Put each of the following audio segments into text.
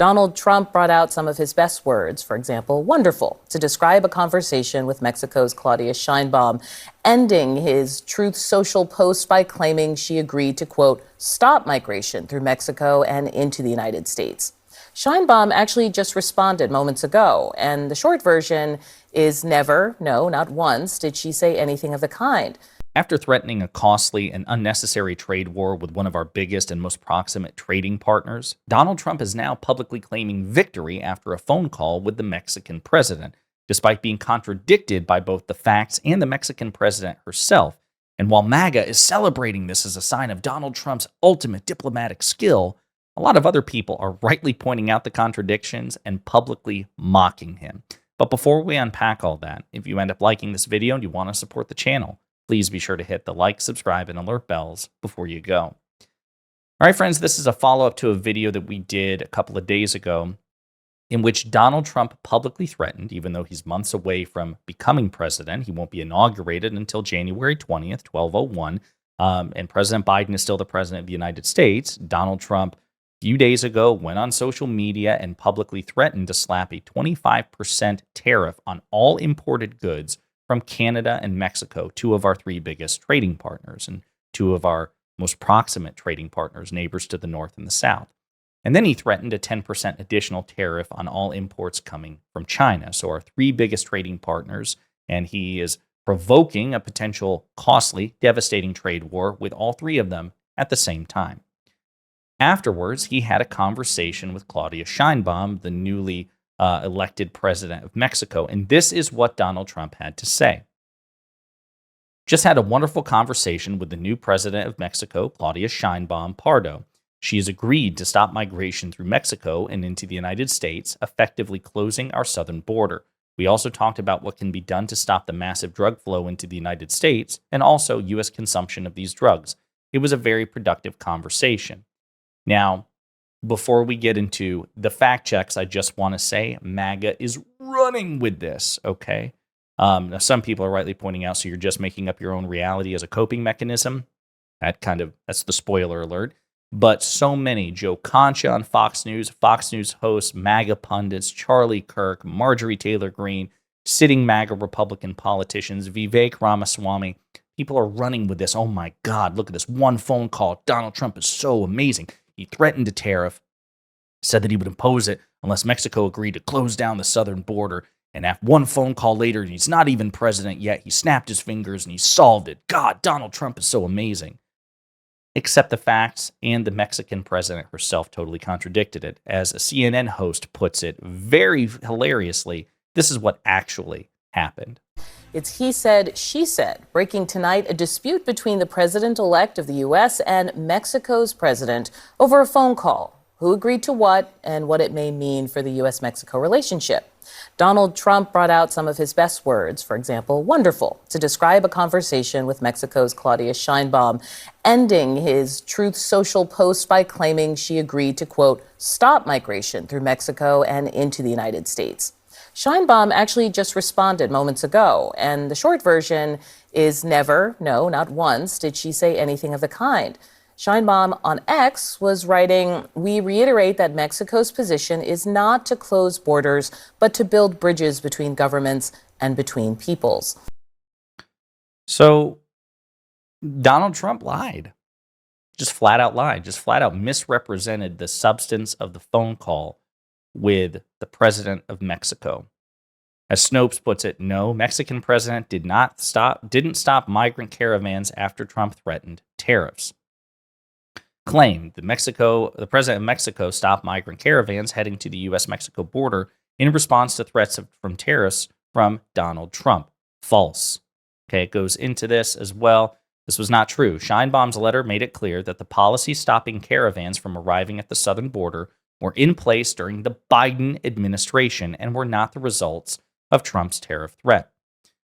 Donald Trump brought out some of his best words, for example, wonderful, to describe a conversation with Mexico's Claudia Sheinbaum, ending his Truth Social post by claiming she agreed to, quote, stop migration through Mexico and into the United States. Sheinbaum actually just responded moments ago, and the short version is never, no, not once, did she say anything of the kind. After threatening a costly and unnecessary trade war with one of our biggest and most proximate trading partners, Donald Trump is now publicly claiming victory after a phone call with the Mexican president, despite being contradicted by both the facts and the Mexican president herself. And while MAGA is celebrating this as a sign of Donald Trump's ultimate diplomatic skill, a lot of other people are rightly pointing out the contradictions and publicly mocking him. But before we unpack all that, if you end up liking this video and you want to support the channel, please be sure to hit the like, subscribe, and alert bells before you go. All right, friends, this is a follow-up to a video that we did a couple of days ago in which Donald Trump publicly threatened, even though he's months away from becoming president, he won't be inaugurated until January 20th, 1201, and President Biden is still the president of the United States. Donald Trump, a few days ago, went on social media and publicly threatened to slap a 25% tariff on all imported goods from Canada and Mexico, two of our three biggest trading partners and two of our most proximate trading partners, neighbors to the north and the south. And then he threatened a 10% additional tariff on all imports coming from China, so our three biggest trading partners, and he is provoking a potential costly, devastating trade war with all three of them at the same time. Afterwards, he had a conversation with Claudia Sheinbaum, the newly elected president of Mexico, and this is what Donald Trump had to say. Just had a wonderful conversation with the new president of Mexico, Claudia Sheinbaum Pardo. She has agreed to stop migration through Mexico and into the United States, effectively closing our southern border. We also talked about what can be done to stop the massive drug flow into the United States and also U.S. consumption of these drugs. It was a very productive conversation. Now, before we get into the fact checks, I just want to say MAGA is running with this, okay? Now, some people are rightly pointing out, so you're just making up your own reality as a coping mechanism. That's the spoiler alert. But so many, Joe Concha on Fox News hosts, MAGA pundits, Charlie Kirk, Marjorie Taylor Greene, sitting MAGA Republican politicians, Vivek Ramaswamy, people are running with this. Oh my God, look at this one phone call. Donald Trump is so amazing. He threatened a tariff, said that he would impose it unless Mexico agreed to close down the southern border. And after one phone call later, he's not even president yet. He snapped his fingers and he solved it. God, Donald Trump is so amazing. Except the facts and the Mexican president herself totally contradicted it. As a CNN host puts it very hilariously, this is what actually happened. It's he said, she said, breaking tonight a dispute between the president-elect of the U.S. and Mexico's president over a phone call. Who agreed to what and what it may mean for the U.S.-Mexico relationship. Donald Trump brought out some of his best words, for example, wonderful, to describe a conversation with Mexico's Claudia Sheinbaum, ending his Truth Social post by claiming she agreed to, quote, stop migration through Mexico and into the United States. Sheinbaum actually just responded moments ago, and the short version is never, no, not once, did she say anything of the kind. Sheinbaum on X was writing, we reiterate that Mexico's position is not to close borders, but to build bridges between governments and between peoples. So Donald Trump lied, just flat out lied, just flat out misrepresented the substance of the phone call with the president of Mexico. As Snopes puts it, no, Mexican president didn't stop migrant caravans after Trump threatened tariffs. Claimed the president of Mexico stopped migrant caravans heading to the U.S.-Mexico border in response to threats from tariffs from Donald Trump. False. Okay, it goes into this as well. This was not true. Sheinbaum's letter made it clear that the policy stopping caravans from arriving at the southern border were in place during the Biden administration and were not the results of Trump's tariff threat.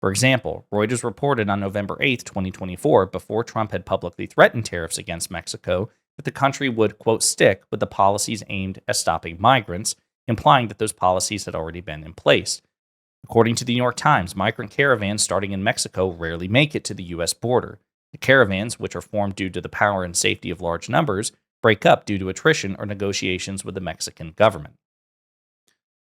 For example, Reuters reported on November 8, 2024, before Trump had publicly threatened tariffs against Mexico, that the country would, quote, stick with the policies aimed at stopping migrants, implying that those policies had already been in place. According to the New York Times, migrant caravans starting in Mexico rarely make it to the U.S. border. The caravans, which are formed due to the power and safety of large numbers, break up due to attrition or negotiations with the Mexican government.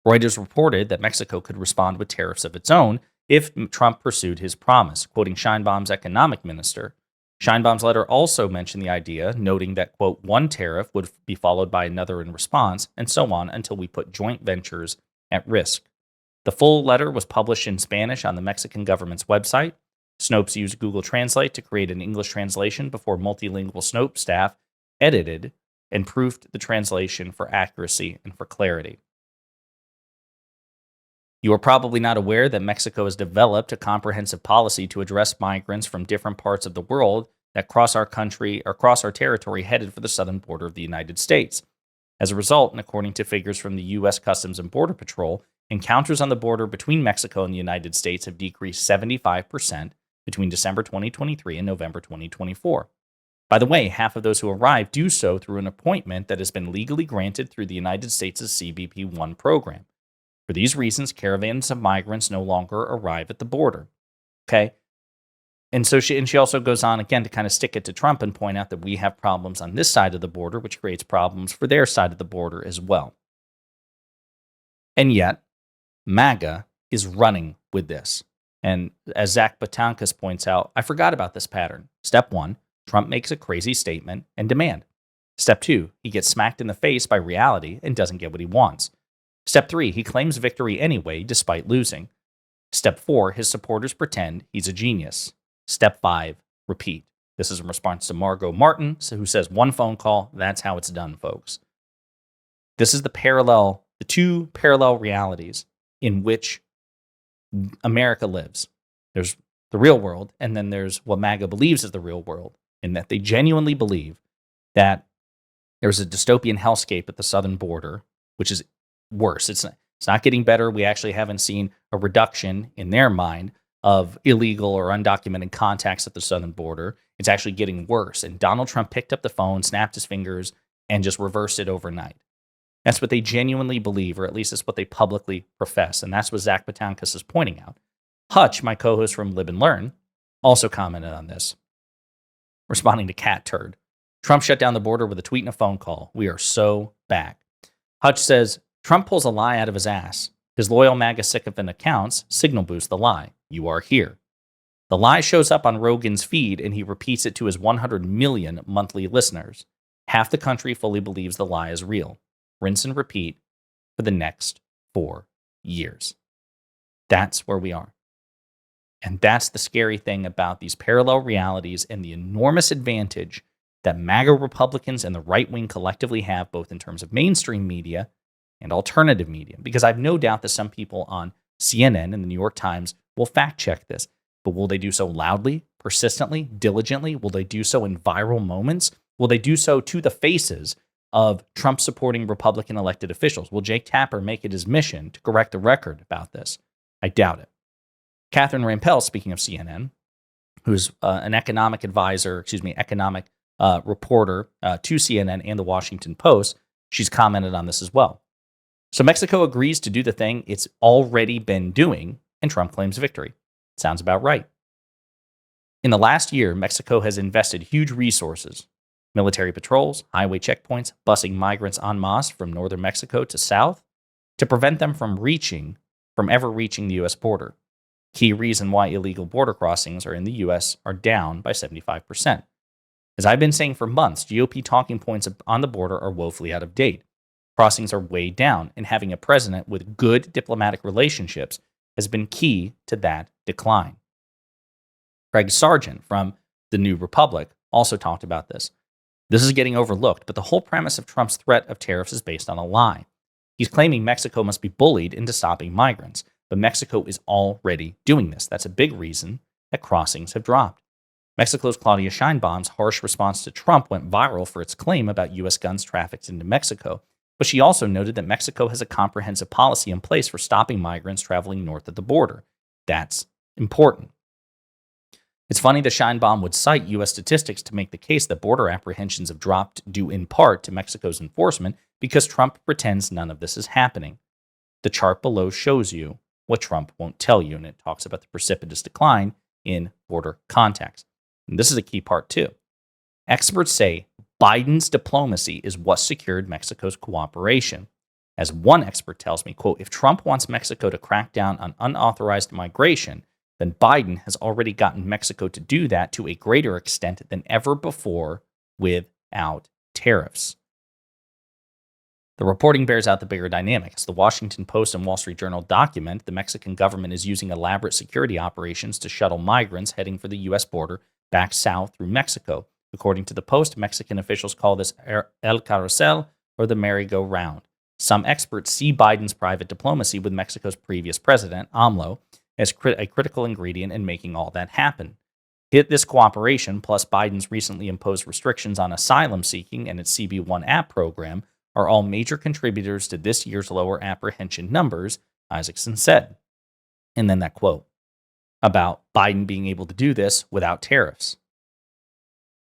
Reuters reported that Mexico could respond with tariffs of its own if Trump pursued his promise, quoting Sheinbaum's economic minister. Sheinbaum's letter also mentioned the idea, noting that, quote, one tariff would be followed by another in response, and so on until we put joint ventures at risk. The full letter was published in Spanish on the Mexican government's website. Snopes used Google Translate to create an English translation before multilingual Snopes staff edited and proofed the translation for accuracy and for clarity. You are probably not aware that Mexico has developed a comprehensive policy to address migrants from different parts of the world that cross our country or cross our territory headed for the southern border of the United States. As a result, and according to figures from the U.S. Customs and Border Patrol, encounters on the border between Mexico and the United States have decreased 75% between December 2023 and November 2024. By the way, half of those who arrive do so through an appointment that has been legally granted through the United States' CBP-1 program. For these reasons, caravans of migrants no longer arrive at the border. Okay? And so she also goes on again to kind of stick it to Trump and point out that we have problems on this side of the border, which creates problems for their side of the border as well. And yet, MAGA is running with this. And as Zach Batankas points out, I forgot about this pattern. Step 1, Trump makes a crazy statement and demand. Step 2, he gets smacked in the face by reality and doesn't get what he wants. Step 3, he claims victory anyway, despite losing. Step 4, his supporters pretend he's a genius. Step 5, repeat. This is in response to Margot Martin, who says one phone call, that's how it's done, folks. This is the two parallel realities in which America lives. There's the real world, and then there's what MAGA believes is the real world, in that they genuinely believe that there's a dystopian hellscape at the southern border, which is worse. It's not getting better. We actually haven't seen a reduction in their mind of illegal or undocumented contacts at the southern border. It's actually getting worse. And Donald Trump picked up the phone, snapped his fingers, and just reversed it overnight. That's what they genuinely believe, or at least it's what they publicly profess. And that's what Zach Batankas is pointing out. Hutch, my co-host from Live and Learn, also commented on this, responding to Cat Turd. Trump shut down the border with a tweet and a phone call. We are so back. Hutch says, Trump pulls a lie out of his ass. His loyal MAGA sycophant accounts signal boost the lie. You are here. The lie shows up on Rogan's feed, and he repeats it to his 100 million monthly listeners. Half the country fully believes the lie is real. Rinse and repeat for the next 4 years. That's where we are. And that's the scary thing about these parallel realities and the enormous advantage that MAGA Republicans and the right wing collectively have, both in terms of mainstream media and alternative media. Because I've no doubt that some people on CNN and the New York Times will fact check this. But will they do so loudly, persistently, diligently? Will they do so in viral moments? Will they do so to the faces of Trump supporting Republican elected officials? Will Jake Tapper make it his mission to correct the record about this? I doubt it. Catherine Rampell, speaking of CNN, who's an economic reporter to CNN and the Washington Post, she's commented on this as well. So Mexico agrees to do the thing it's already been doing, and Trump claims victory. Sounds about right. In the last year, Mexico has invested huge resources, military patrols, highway checkpoints, busing migrants en masse from northern Mexico to south to prevent them from ever reaching the U.S. border. Key reason why illegal border crossings in the U.S. are down by 75%. As I've been saying for months, GOP talking points on the border are woefully out of date. Crossings are way down, and having a president with good diplomatic relationships has been key to that decline. Craig Sargent from The New Republic also talked about this. This is getting overlooked, but the whole premise of Trump's threat of tariffs is based on a lie. He's claiming Mexico must be bullied into stopping migrants, but Mexico is already doing this. That's a big reason that crossings have dropped. Mexico's Claudia Sheinbaum's harsh response to Trump went viral for its claim about U.S. guns trafficked into Mexico, but she also noted that Mexico has a comprehensive policy in place for stopping migrants traveling north of the border. That's important. It's funny that Sheinbaum would cite U.S. statistics to make the case that border apprehensions have dropped due in part to Mexico's enforcement because Trump pretends none of this is happening. The chart below shows you what Trump won't tell you, and it talks about the precipitous decline in border contacts. And this is a key part too. Experts say Biden's diplomacy is what secured Mexico's cooperation. As one expert tells me, quote, if Trump wants Mexico to crack down on unauthorized migration, then Biden has already gotten Mexico to do that to a greater extent than ever before without tariffs. The reporting bears out the bigger dynamic. As the Washington Post and Wall Street Journal document, the Mexican government is using elaborate security operations to shuttle migrants heading for the U.S. border back south through Mexico. According to the Post, Mexican officials call this El Carrusel, or the merry-go-round. Some experts see Biden's private diplomacy with Mexico's previous president, AMLO, as a critical ingredient in making all that happen. This cooperation, plus Biden's recently imposed restrictions on asylum seeking and its CB1 app program, are all major contributors to this year's lower apprehension numbers, Isaacson said. And then that quote about Biden being able to do this without tariffs.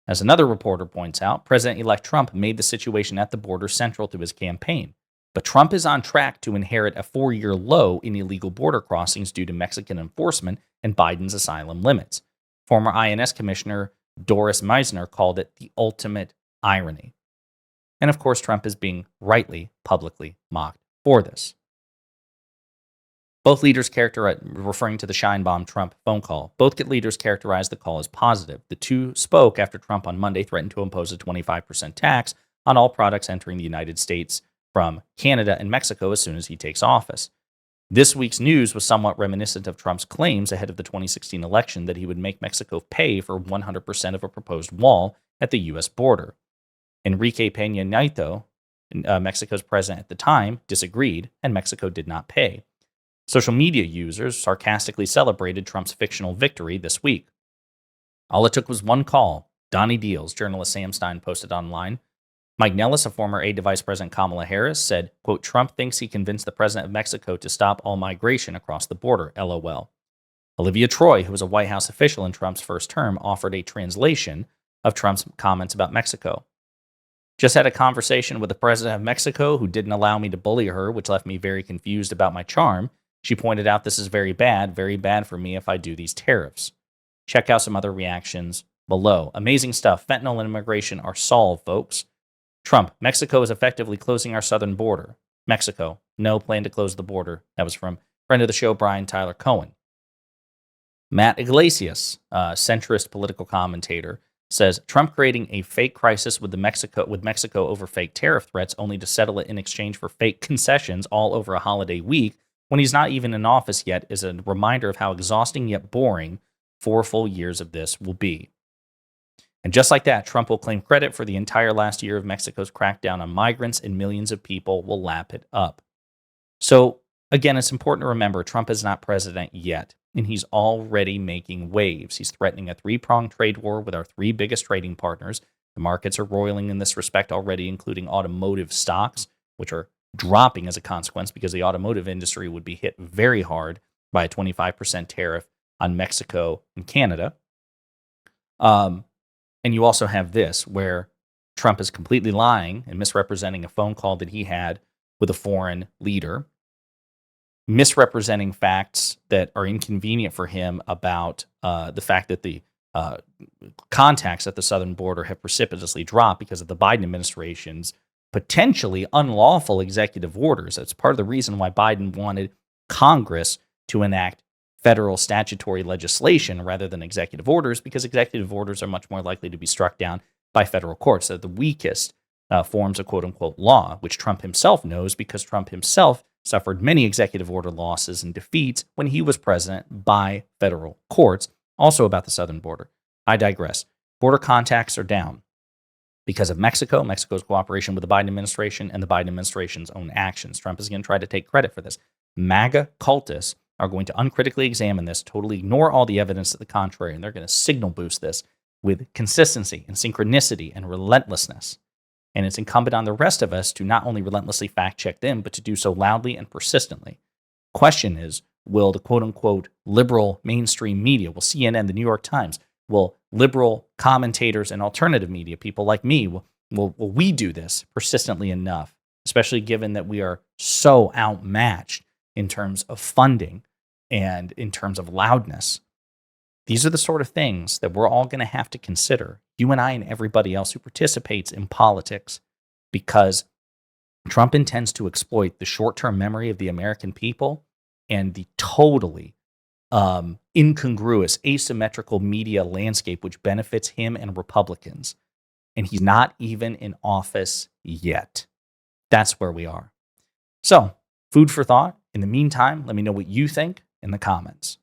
As another reporter points out, President-elect Trump made the situation at the border central to his campaign. But Trump is on track to inherit a 4-year low in illegal border crossings due to Mexican enforcement and Biden's asylum limits. Former INS Commissioner Doris Meisner called it the ultimate irony. And of course, Trump is being rightly, publicly mocked for this. Both leaders referring to the Sheinbaum Trump phone call, both leaders characterized the call as positive. The two spoke after Trump on Monday threatened to impose a 25% tax on all products entering the United States from Canada and Mexico as soon as he takes office. This week's news was somewhat reminiscent of Trump's claims ahead of the 2016 election that he would make Mexico pay for 100% of a proposed wall at the U.S. border. Enrique Peña Nieto, Mexico's president at the time, disagreed, and Mexico did not pay. Social media users sarcastically celebrated Trump's fictional victory this week. All it took was one call. Donnie Deals, journalist Sam Stein posted online. Mike Nellis, a former aide to Vice President Kamala Harris, said, quote, Trump thinks he convinced the president of Mexico to stop all migration across the border, LOL. Olivia Troy, who was a White House official in Trump's first term, offered a translation of Trump's comments about Mexico. Just had a conversation with the president of Mexico who didn't allow me to bully her, which left me very confused about my charm. She pointed out this is very bad for me if I do these tariffs. Check out some other reactions below. Amazing stuff. Fentanyl and immigration are solved, folks. Trump, Mexico is effectively closing our southern border. Mexico, no plan to close the border. That was from friend of the show, Brian Tyler Cohen. Matt Iglesias, centrist political commentator, says Trump creating a fake crisis with Mexico over fake tariff threats only to settle it in exchange for fake concessions all over a holiday week when he's not even in office yet is a reminder of how exhausting yet boring 4 full years of this will be. And just like that, Trump will claim credit for the entire last year of Mexico's crackdown on migrants, and millions of people will lap it up. So, again, it's important to remember Trump is not president yet, and he's already making waves. He's threatening a 3-pronged trade war with our 3 biggest trading partners. The markets are roiling in this respect already, including automotive stocks, which are dropping as a consequence because the automotive industry would be hit very hard by a 25% tariff on Mexico and Canada. And you also have this, where Trump is completely lying and misrepresenting a phone call that he had with a foreign leader, misrepresenting facts that are inconvenient for him about the fact that the contacts at the southern border have precipitously dropped because of the Biden administration's potentially unlawful executive orders. That's part of the reason why Biden wanted Congress to enact federal statutory legislation rather than executive orders, because executive orders are much more likely to be struck down by federal courts. They're the weakest forms of quote-unquote law, which Trump himself knows because Trump himself suffered many executive order losses and defeats when he was president by federal courts. Also about the southern border. I digress. Border contacts are down because of Mexico's cooperation with the Biden administration, and the Biden administration's own actions. Trump is going to try to take credit for this. MAGA cultists are going to uncritically examine this, totally ignore all the evidence to the contrary, and they're going to signal boost this with consistency and synchronicity and relentlessness. And it's incumbent on the rest of us to not only relentlessly fact-check them, but to do so loudly and persistently. Question is, will the quote-unquote liberal mainstream media, will CNN, the New York Times, will liberal commentators and alternative media, people like me, will we do this persistently enough, especially given that we are so outmatched in terms of funding and in terms of loudness? These are the sort of things that we're all going to have to consider, you and I and everybody else who participates in politics, because Trump intends to exploit the short-term memory of the American people and the totally incongruous, asymmetrical media landscape which benefits him and Republicans. And he's not even in office yet. That's where we are. So, food for thought. In the meantime, let me know what you think in the comments.